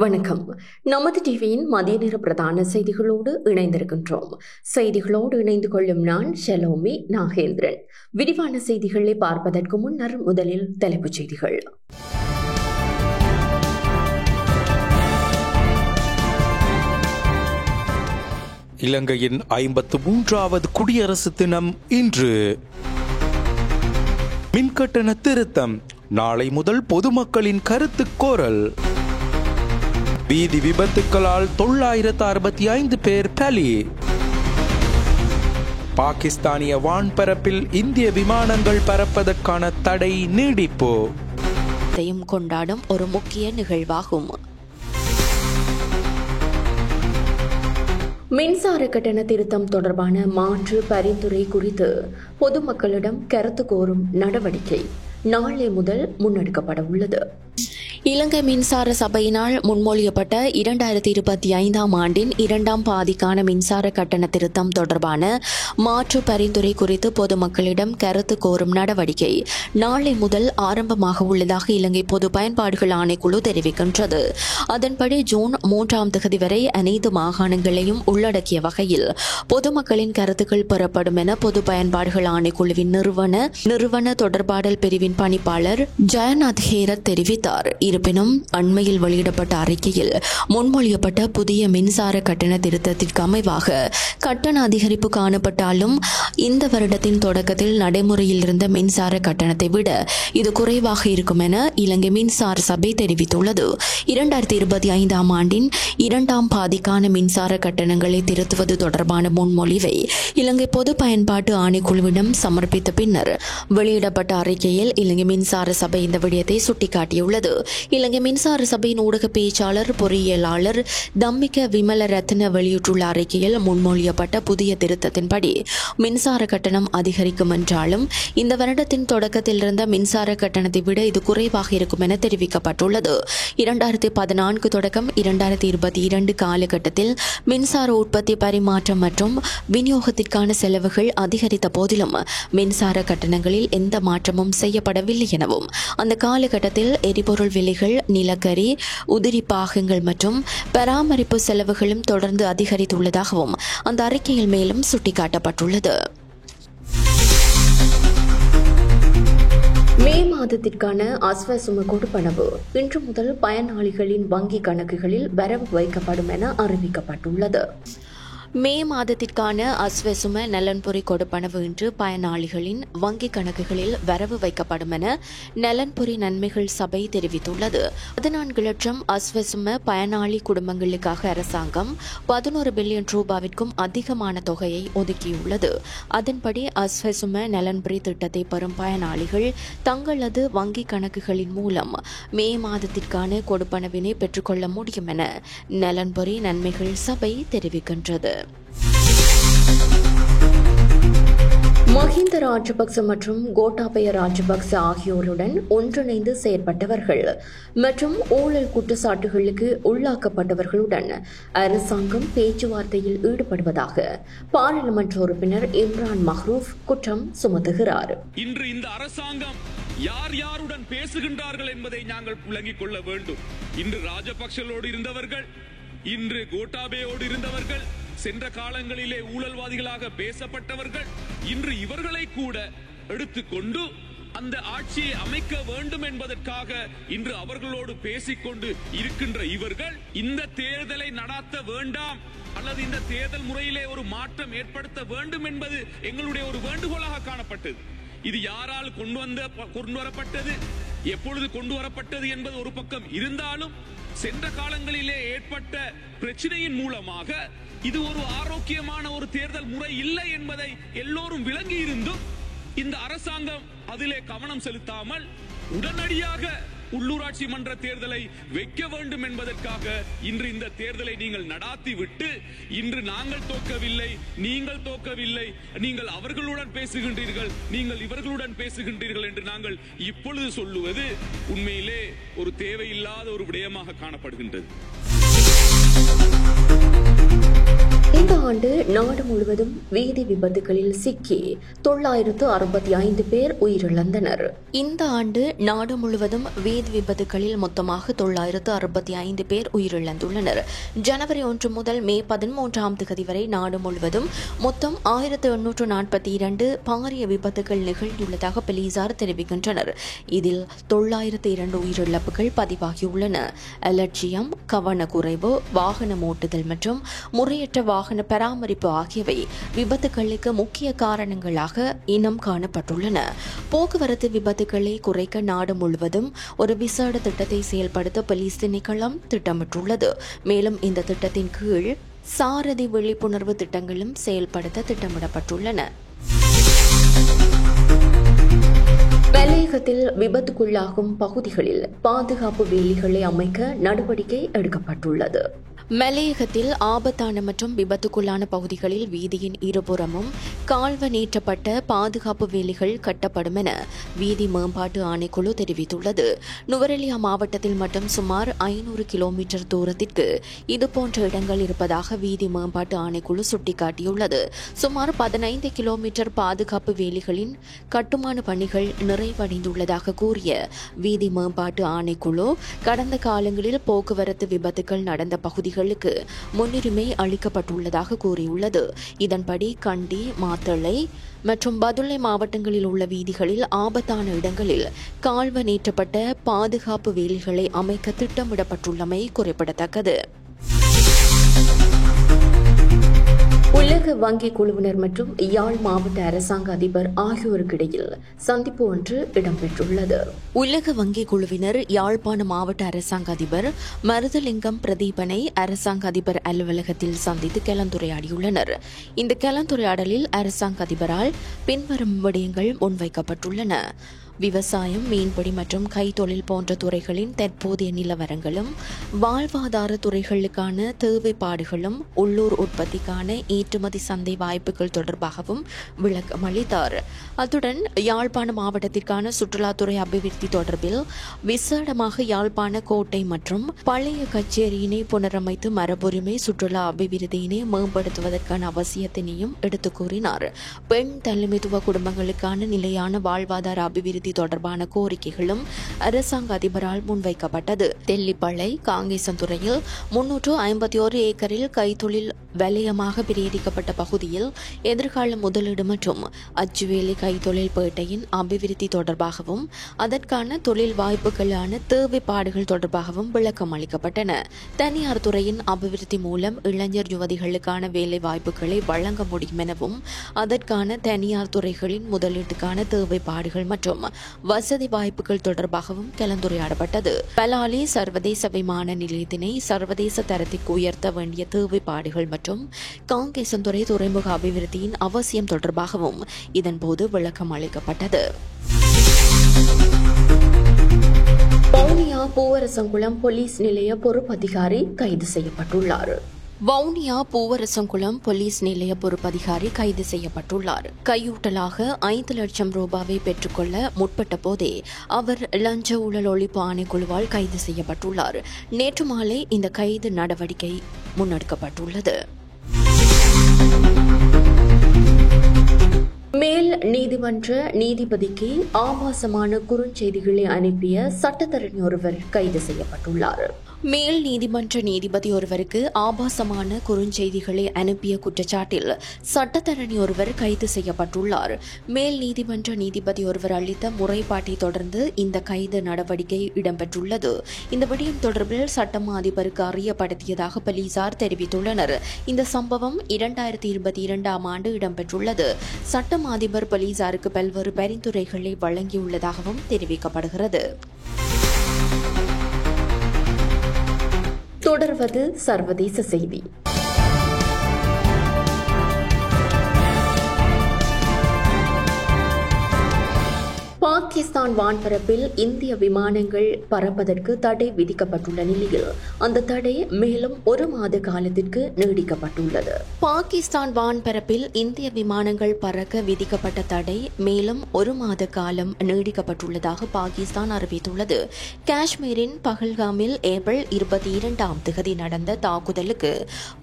வணக்கம். நமது டிவியின் மதிய நேர பிரதான செய்திகளோடு இணைந்திருக்கின்றோம். செய்திகளோடு இணைந்து கொள்ளும் நான் ஷெலோமி நாகேந்திரன். விரிவான செய்திகளை பார்ப்பதற்கு முன்னர் முதலில் தலைப்புச் செய்திகள். இலங்கையின் 53வது குடியரசு தினம் இன்று. மின்கட்டண திருத்தம் நாளை முதல் பொதுமக்களின் கருத்து கோரல். வீதி விபத்துக்களால் 965 பேர் பலி. பாகிஸ்தானிய வான்பரப்பில் இந்திய விமானங்கள் பறப்பதற்கான தடை நீடிப்பு. கொண்டாடும் ஒரு முக்கிய நிகழ்வாகும். மின்சார கட்டண திருத்தம் தொடர்பான மாற்று பரிந்துரை குறித்து பொதுமக்களிடம் கருத்து கோரும் நடவடிக்கை நாளை முதல் முன்னெடுக்கப்பட உள்ளது. இலங்கை மின்சார சபையினால் முன்மொழியப்பட்ட 2025ஆம் ஆண்டின் 2ஆம் பாதிக்கான மின்சார கட்டண திருத்தம் தொடர்பான மாற்று பரிந்துரை குறித்து பொதுமக்களிடம் கருத்து கோரும் நடவடிக்கை நாளை முதல் ஆரம்பமாக உள்ளதாக இலங்கை பொது பயன்பாடுகள் ஆணைக்குழு தெரிவிக்கின்றது. அதன்படி ஜூன் 3ஆம் தேதி வரை அனைத்து மாகாணங்களையும் உள்ளடக்கிய வகையில் பொதுமக்களின் கருத்துக்கள் பெறப்படும் என பொது பயன்பாடுகள் ஆணைக்குழுவின் நிறுவன தொடர்பாடல் பிரிவின் பணிப்பாளர் ஜெயநாத் ஹேரத் தெரிவித்தார். இருப்பினும் அண்மையில் வெளியிடப்பட்ட அறிக்கையில் முன்மொழியப்பட்ட புதிய மின்சார கட்டண திருத்தத்திற்கு அமைவாக கட்டண அதிகரிப்பு காணப்பட்டாலும் இந்த வருடத்தின் தொடக்கத்தில் நடைமுறையில் இருந்த மின்சார கட்டணத்தை விட இது குறைவாக இருக்கும் என இலங்கை மின்சார சபை தெரிவித்துள்ளது. 2025ஆம் ஆண்டின் 2ஆம் பாதிக்கான மின்சார கட்டணங்களை திருத்துவது தொடர்பான முன்மொழிவை இலங்கை பொது பயன்பாட்டு ஆணைக்குழுவிடம் சமர்ப்பித்த பின்னர் வெளியிடப்பட்ட அறிக்கையில் இலங்கை மின்சார சபை இந்த விடயத்தை சுட்டிக்காட்டியுள்ளது. இலங்கை மின்சார சபையின் ஊடக பேச்சாளர் பொறியியலாளர் தம்மிக விமலரத்ன வெளியிட்டுள்ள அறிக்கையில் முன்மொழியப்பட்ட புதிய திருத்தத்தின்படி மின்சார கட்டணம் அதிகரிக்கும் என்றாலும் இந்த வருடத்தின் தொடக்கத்தில் இருந்த மின்சார கட்டணத்தை விட இது குறைவாக இருக்கும் என தெரிவிக்கப்பட்டுள்ளது. 2014 தொடக்கம் 2022 காலகட்டத்தில் மின்சார உற்பத்தி பரிமாற்றம் மற்றும் விநியோகத்திற்கான செலவுகள் அதிகரித்த போதிலும் மின்சார கட்டணங்களில் எந்த மாற்றமும் செய்யப்படவில்லை எனவும் அந்த காலகட்டத்தில் எரிபொருள் விலைகள், நிலக்கரி, உதிரி பாகங்கள் மற்றும் பராமரிப்பு செலவுகளும் தொடர்ந்து அதிகரித்துள்ளதாகவும் அந்த அறிக்கையில் மேலும் சுட்டிக்காட்டப்பட்டுள்ளது. மே மாதத்திற்கான அஸ்வசும கொடுப்பனவு இன்று முதல் பயனாளிகளின் வங்கி கணக்குகளில் வரவு வைக்கப்படும் என அறிவிக்கப்பட்டுள்ளது. மே மாதத்திற்கான அஸ்வசும நலன்புரி கொடுப்பனவு இன்று பயனாளிகளின் வங்கிக் கணக்குகளில் வரவு வைக்கப்படும் என நலன்புரி நன்மைகள் சபை தெரிவித்துள்ளது. 14 லட்சம் அஸ்வசும பயனாளி குடும்பங்களுக்காக அரசாங்கம் 11 பில்லியன் ரூபாவிற்கும் அதிகமான தொகையை ஒதுக்கியுள்ளது. அதன்படி அஸ்வசும நலன்புரி திட்டத்தை பெறும் பயனாளிகள் தங்களது வங்கிக் கணக்குகளின் மூலம் மே மாதத்திற்கான கொடுப்பனவினை பெற்றுக்கொள்ள முடியும் என நலன்புரி நன்மைகள் சபை தெரிவிக்கின்றது. மஹிந்த ராஜபக்ச மற்றும் கோட்டாபய ராஜபக்ச ஆகியோருடன் ஒன்றிணைந்து செயற்பட்டவர்கள் மற்றும் ஊழல் குற்றச்சாட்டுகளுக்கு உள்ளாக்கப்பட்டவர்களுடன் அரசாங்கம் பேச்சுவார்த்தையில் ஈடுபடுவதாக பாராளுமன்ற உறுப்பினர் இம்ரான் மஹ்ரூப் குற்றம் சுமத்துகிறார். இன்று இந்த அரசாங்கம் யார் யாருடன் பேசுகின்றார்கள் என்பதை நாங்கள் விளங்கிக் கொள்ள வேண்டும். இன்று ராஜபக்சலோடு இருந்தவர்கள், இன்று கோட்டாபயோடு இருந்தவர்கள், சென்ற காலங்களிலே ஊழல்வாதிகளாக பேசப்பட்டவர்கள், இன்று இவர்களை கூட எடுத்துக்கொண்டு அந்த ஆட்சியை அமைக்க வேண்டும் என்பதற்காக இன்று அவர்களோடு பேசிக்கொண்டு இருக்கின்ற இவர்கள் இந்த தேர்தலை நடத்த வேண்டாம் அல்லது இந்த தேர்தல் முறையிலே ஒரு மாற்றம் ஏற்படுத்த வேண்டும் என்பது எங்களுடைய ஒரு வேண்டுகோளாக காணப்பட்டது. இது யாரால் கொண்டு வரப்பட்டது, எப்பொழுது கொண்டு வரப்பட்டது என்பது ஒரு பக்கம் இருந்தாலும் சென்ற காலங்களிலே ஏற்பட்ட பிரச்சனையின் மூலமாக இது ஒரு ஆரோக்கியமான ஒரு தேர்தல் முறை இல்லை என்பதை எல்லோரும் விளங்கி இருந்தும் இந்த அரசாங்கம் அதிலே கவனம் செலுத்தாமல் உடனடியாக உள்ளூராட்சி மன்ற தேர்தலை வைக்க வேண்டும் என்பதற்காக இன்று இந்த தேர்தலை நீங்கள் நடாத்தி விட்டு இன்று நாங்கள் தோக்கவில்லை, நீங்கள் தோக்கவில்லை, நீங்கள் அவர்களுடன் பேசுகின்றீர்கள், நீங்கள் இவர்களுடன் பேசுகின்றீர்கள் என்று நாங்கள் இப்பொழுது சொல்லுவது உண்மையிலே ஒரு தேவையில்லாத ஒரு விடயமாக காணப்படுகின்றது. இந்த ஆண்டு நாடு முழுவதும் வீதி விபத்துகளில் சிக்கி 965 பேர் உயிரிழந்தனர். இந்த ஆண்டு நாடு முழுவதும் வீதி விபத்துகளில் மொத்தமாக 965 பேர் உயிரிழந்துள்ளனர். ஜனவரி 1 முதல் மே 13ஆம் தேதி வரை நாடு முழுவதும் மொத்தம் 1842 பாரிய விபத்துகள் நிகழ்ந்துள்ளதாக போலீசார் தெரிவிக்கின்றனர். இதில் 902 உயிரிழப்புகள் பதிவாகியுள்ளன. அலட்சியம், கவனக்குறைவு, வாகனம் ஓட்டுதல் மற்றும் முறையற்ற வாகன பராமரிப்பு ஆகியவை விபத்துகளுக்கு முக்கிய காரணங்களாக இனம் காணப்பட்டுள்ளன. போக்குவரத்து விபத்துகளை குறைக்க நாடு முழுவதும் ஒரு விசேட திட்டத்தை செயல்படுத்த போலீஸ் திணைக்களம் திட்டமிட்டுள்ளது. மேலும் இந்த திட்டத்தின் கீழ் சாரதி விழிப்புணர்வு திட்டங்களும் செயல்படுத்த திட்டமிடப்பட்டுள்ளன. மலையகத்தில் விபத்துக்குள்ளாகும் பகுதிகளில் பாதுகாப்பு வேலிகளை அமைக்க நடவடிக்கை எடுக்கப்பட்டுள்ளது. மலையகத்தில் ஆபத்தான மற்றும் விபத்துக்குள்ளான பகுதிகளில் வீதியின் இருபுறமும் கால்வனேற்றப்பட்ட பாதுகாப்பு வேலிகள் கட்டப்படும் என வீதி மேம்பாட்டு ஆணைக்குழு தெரிவித்துள்ளது. நுவரெலியா மாவட்டத்தில் மட்டும் சுமார் 500 கிலோமீட்டர் தூரத்திற்கு இதுபோன்ற இடங்கள் இருப்பதாக வீதி மேம்பாட்டு ஆணைக்குழு சுட்டிக்காட்டியுள்ளது. சுமார் 15 கிலோமீட்டர் பாதுகாப்பு வேலிகளின் கட்டுமான பணிகள் நிறைவடைந்துள்ளதாக கூறிய வீதி மேம்பாட்டு ஆணைக்குழு கடந்த காலங்களில் போக்குவரத்து விபத்துகள் நடந்த பகுதிகள் முன்னுரிமை அளிக்கப்பட்டுள்ளதாக கூறியுள்ளது. இதன்படி கண்டி, மாத்தளை மற்றும் பதுளை மாவட்டங்களில் உள்ள வீதிகளில் ஆபத்தான இடங்களில் கால்வனேற்றப்பட்ட பாதுகாப்பு வேலிகளை அமைக்க திட்டமிடப்பட்டுள்ளமை குறிப்பிடத்தக்கது. உலக வங்கி குழுவினர் மற்றும் யாழ் மாவட்ட அரசாங்க அதிபர் ஆகியோருக்கிடையில் சந்திப்பு ஒன்று இடம்பெற்றுள்ளது. உலக வங்கி குழுவினர் யாழ்ப்பாண மாவட்ட அரசாங்க அதிபர் மருதலிங்கம் பிரதீபனை அரசாங்க அதிபர் அலுவலகத்தில் சந்தித்து கலந்துரையாடியுள்ளனர். இந்த கலந்துரையாடலில் அரசாங்க அதிபரால் பின்வரும் விடயங்கள் முன்வைக்கப்பட்டுள்ளன. விவசாயம், மீன்பிடி மற்றும் கைத்தொழில் போன்ற துறைகளின் தற்போதைய நிலவரங்களும் வாழ்வாதார துறைகளுக்கான தேவைப்பாடுகளும் உள்ளூர் உற்பத்திக்கான ஏற்றுமதி சந்தை வாய்ப்புகள் தொடர்பாகவும் விளக்கம் அளித்தார். அத்துடன் யாழ்ப்பாண மாவட்டத்திற்கான சுற்றுலாத்துறை அபிவிருத்தி தொடர்பில் விசேடமாக யாழ்ப்பாண கோட்டை மற்றும் பழைய கச்சேரியினை புனரமைத்து மரபுரிமை சுற்றுலா அபிவிருத்தியினை மேம்படுத்துவதற்கான அவசியத்தினையும் எடுத்துக் கூறினார். பெண் தலைமைத்துவ குடும்பங்களுக்கான நிலையான வாழ்வாதார அபிவிருத்தி தொடர்பான கோரிக்கைகளும் அரசாங்க அதிபரால் முன்வைக்கப்பட்டது. தெல்லிப்பளை, காங்கேசன்துறையில் 351 ஏக்கரில் கைத்தொழில் வலயமாக பிரேரிக்கப்பட்ட பகுதியில் எதிர்கால முதலீடு மற்றும் அச்சுவேலி கைத்தொழில் பேட்டையின் அபிவிருத்தி தொடர்பாகவும் அதற்கான தொழில் வாய்ப்புகளான தேவைப்பாடுகள் தொடர்பாகவும் விளக்கம் அளிக்கப்பட்டன. தனியார் துறையின் அபிவிருத்தி மூலம் இளைஞர் யுவதிகளுக்கான வேலை வாய்ப்புகளை வழங்க முடியும் எனவும் அதற்கான தனியார் துறைகளின் முதலீட்டுக்கான தேவைப்பாடுகள் மற்றும் வசதி வாய்ப்புகள் தொடர்பாகவும் கலந்துரையாடப்பட்டது. பலாலி சர்வதேச விமான நிலையத்தினை சர்வதேச தரத்திற்கு உயர்த்த வேண்டிய தேவைப்பாடுகள் மற்றும் காங்கேசன்துறை துறைமுக அபிவிருத்தியின் அவசியம் தொடர்பாகவும் இதன்போது விளக்கம் அளிக்கப்பட்டது. வவுனியா பூவரசங்குளம் போலீஸ் நிலைய பொறுப்பதிகாரி கைது செய்யப்பட்டுள்ளார். வவுனியா பூவரசங்குளம் போலீஸ் நிலைய பொறுப்பதிகாரி கைது செய்யப்பட்டுள்ளார். கையூட்டலாக 5 லட்சம் ரூபாவை பெற்றுக்கொள்ள முற்பட்ட போதே அவர் லஞ்ச ஊழல் ஒழிப்பு ஆணைக்குழுவால் கைது செய்யப்பட்டுள்ளார். நேற்று மாலை இந்த கைது நடவடிக்கை முன்னெடுக்கப்பட்டுள்ளது. மேல் நீதிமன்ற நீதிபதிக்கு ஆபாசமான குறுஞ்செய்திகளை அனுப்பிய சட்டத்தரணி ஒருவர் கைது செய்யப்பட்டுள்ளார். மேல் நீதிமன்ற நீதிபதி ஒருவருக்கு ஆபாசமான குறுஞ்செய்திகளை அனுப்பிய குற்றச்சாட்டில் சட்டத்தரணி ஒருவர் கைது செய்யப்பட்டுள்ளார். மேல் நீதிமன்ற நீதிபதி ஒருவர் அளித்த முறைப்பாட்டை தொடர்ந்து இந்த கைது நடவடிக்கை இடம்பெற்றுள்ளது. இந்த விடயம் தொடர்பில் சட்டமா அதிபருக்கு அறியப்படுத்தியதாக போலீசார் தெரிவித்துள்ளனர். இந்த சம்பவம் 2022ஆம் ஆண்டு இடம்பெற்றுள்ளது. சட்டமா அதிபர் போலீசாருக்கு பல்வேறு பரிந்துரைகளை வழங்கியுள்ளதாகவும் தெரிவிக்கப்படுகிறது. தொடர்வது சர்வதேச செய்தி. பாகிஸ்தான் பாகிஸ்தான் வான்பரப்பில் இந்திய விமானங்கள் பறப்பதற்கு தடை விதிக்கப்பட்டுள்ள நிலையில் அந்த தடை மேலும் 1 மாத காலத்திற்கு நீடிக்கப்பட்டுள்ளது. பாகிஸ்தான் வான்பரப்பில் இந்திய விமானங்கள் பறக்க விதிக்கப்பட்ட தடை மேலும் 1 மாத காலம் நீடிக்கப்பட்டுள்ளதாக பாகிஸ்தான் அறிவித்துள்ளது. காஷ்மீரின் பஹல்காமில் ஏப்ரல் 22ஆம் தேதி நடந்த தாக்குதலுக்கு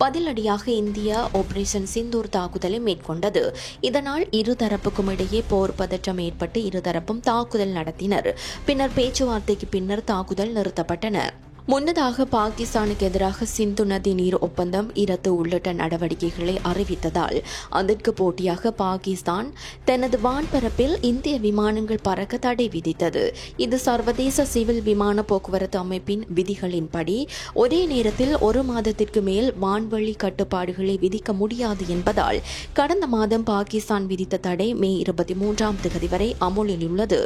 பதிலடியாக இந்தியா ஆபரேஷன் சிந்தூர் தாக்குதலை மேற்கொண்டது. இதனால் இருதரப்புக்கும் இடையே போர் பதற்றம் ஏற்பட்டு இருதரப்பும் தாக்குதல் நடத்தினர். பின்னர் பேச்சுவார்த்தைக்கு பின்னர் தாக்குதல் நிறுத்தப்பட்டன. முன்னதாக பாகிஸ்தானுக்கு எதிராக சிந்து நதி நீர் ஒப்பந்தம் இரத்து உள்ளிட்ட நடவடிக்கைகளை அறிவித்ததால் அதற்கு போட்டியாக பாகிஸ்தான் தனது வான்பரப்பில் இந்திய விமானங்கள் பறக்க தடை விதித்தது. இது சர்வதேச சிவில் விமான போக்குவரத்து அமைப்பின் விதிகளின்படி ஒரே நேரத்தில் 1 மாதத்திற்கு மேல் வான்வழி கட்டுப்பாடுகளை விதிக்க முடியாது என்பதால் கடந்த மாதம் பாகிஸ்தான் விதித்த தடை மே 23ஆம் தேதி வரை அமுலில் உள்ளது.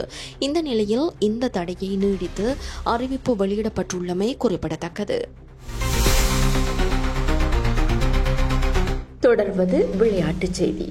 இந்த நிலையில் இந்த தடையை நீடித்து அறிவிப்பு வெளியிடப்பட்டுள்ளமை குறிப்பிடத்தக்கது. தொடர்வது விளையாட்டுச் செய்தி.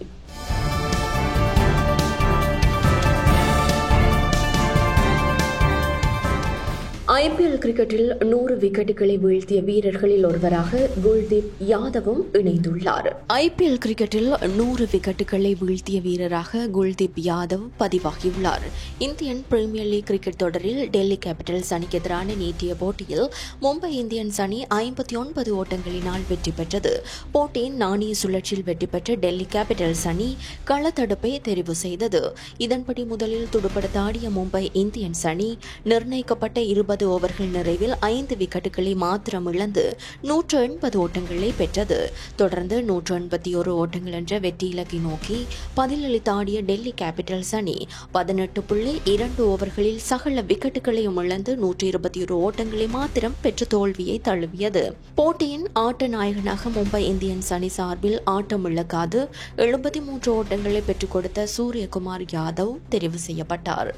IPL கிரிக்கெட்டில் 100 விக்கெட்டுகளை வீழ்த்திய வீரர்களில் ஒருவராக குல்தீப் யாதவும் இணைந்துள்ளார். IPL கிரிக்கெட்டில் 100 விக்கெட்டுகளை வீழ்த்திய வீரராக குல்தீப் யாதவ் பதிவாகியுள்ளார். இந்தியன் பிரீமியர் லீக் கிரிக்கெட் தொடரில் டெல்லி கேபிட்டல்ஸ் அணிக்கு எதிரான நேற்றைய போட்டியில் மும்பை இந்தியன்ஸ் அணி 59 ஓட்டங்களினால் வெற்றி பெற்றது. போட்டியின் நாணய சுழற்சியில் வெற்றி பெற்ற டெல்லி கேபிட்டல்ஸ் அணி களத்தடுப்பை தெரிவு செய்தது. இதன்படி முதலில் துடுப்படுத்த ஆடிய மும்பை இந்தியன்ஸ் அணி நிர்ணயிக்கப்பட்ட 20 ஓவர்கள் நிறைவில் 5 விக்கெட்டுகளை மாத்திரம் இழந்து 180 ஓட்டங்களை பெற்றது. தொடர்ந்து 181 ஓட்டங்கள் என்ற வெற்றி இலக்கை நோக்கி பதிலளித்து ஆடிய டெல்லி கேபிட்டல்ஸ் அணி 18.2 ஓவர்களில் சகல விக்கெட்டுகளையும் இழந்து 121 ஓட்டங்களை மாத்திரம் பெற்று தோல்வியை தழுவியது. போட்டியின் ஆட்ட நாயகனாக மும்பை இந்தியன்ஸ் அணி சார்பில் ஆட்டம் இழக்காது 73 ஓட்டங்களை பெற்றுக் கொடுத்த சூரியகுமார் யாதவ் தெரிவு செய்யப்பட்டார்.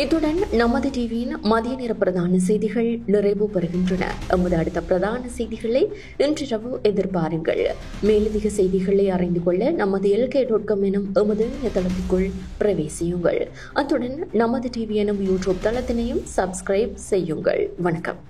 இத்துடன் நமது டிவியின் மதிய நேர பிரதான செய்திகள் நிறைவு பெறுகின்றன. எமது அடுத்த பிரதான செய்திகளை இன்றிரவு எதிர்பாருங்கள். மேலதிக செய்திகளை அறிந்து கொள்ள நமது LK.com எனும் எமது இணையதளத்திற்குள் பிரவேசியுங்கள். அத்துடன் நமது டிவி எனும் யூடியூப் தளத்தினையும் சப்ஸ்கிரைப் செய்யுங்கள். வணக்கம்.